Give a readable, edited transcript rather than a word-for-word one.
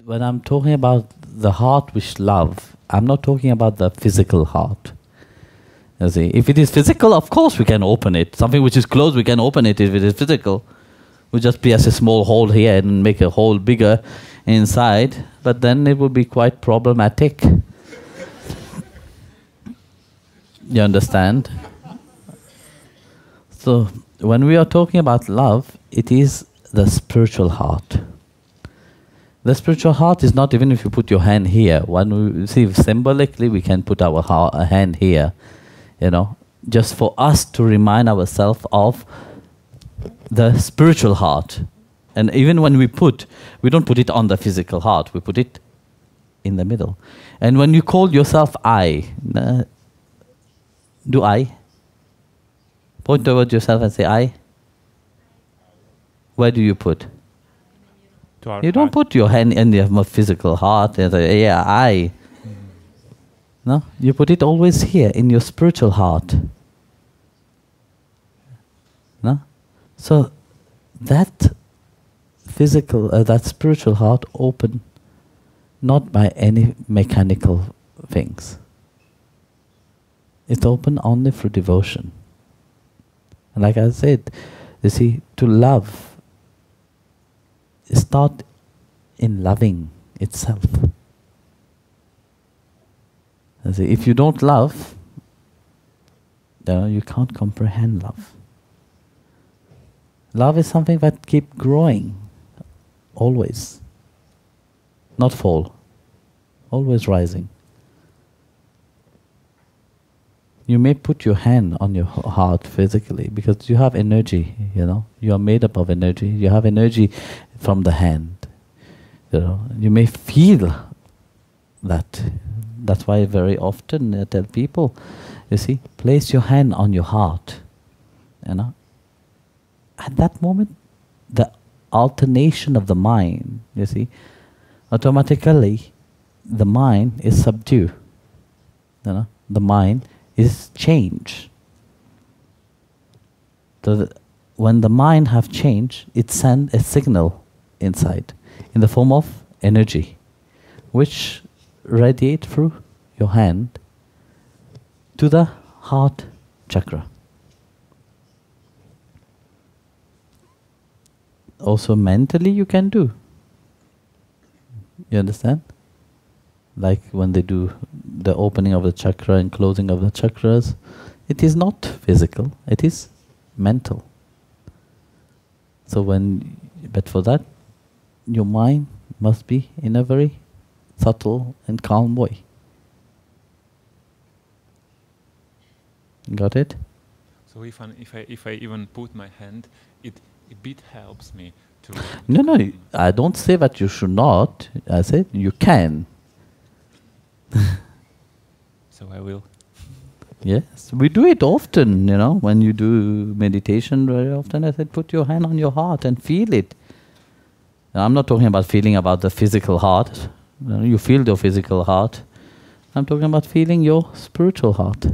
When I'm talking about the heart which love, I'm not talking about the physical heart. You see, if it is physical, of course we can open it. Something which is closed, we can open it if it is physical. We just pierce a small hole here and make a hole bigger inside, but then it would be quite problematic. You understand? So, when we are talking about love, it is the spiritual heart. The spiritual heart is not even if you put your hand here. When we see symbolically, we can put our hand here, you know, just for us to remind ourselves of the spiritual heart. And even when we don't put it on the physical heart, we put it in the middle. And when you call yourself I, do I? Point towards yourself and say I. Where do you put? You don't put your hand in your physical heart and say, yeah, I. No, you put it always here in your spiritual heart. No? So that physical, that spiritual heart open not by any mechanical things. It's open only through devotion. And like I said, you see, to love start in loving itself. See, if you don't love, you can't comprehend love. Love is something that keeps growing, always. Not fall, always rising. You may put your hand on your heart physically because you have energy, you know. You are made up of energy. You have energy from the hand. You know, you may feel that. That's why very often I tell people, you see, place your hand on your heart. You know. At that moment, the alternation of the mind, you see, automatically the mind is subdued. You know, the mind is change. So when the mind have changed, it sends a signal inside in the form of energy, which radiate through your hand to the heart chakra. Also mentally you can do. You understand? Like when they do the opening of the chakra and closing of the chakras, it is not physical, it is mental. So but for that, your mind must be in a very subtle and calm way. Got it? So if I even put my hand, it bit helps me to... No, I don't say that you should not. I said you can. So I will. Yes, we do it often, you know, when you do meditation very often. I said, put your hand on your heart and feel it. Now, I'm not talking about feeling about the physical heart. You feel your physical heart. I'm talking about feeling your spiritual heart.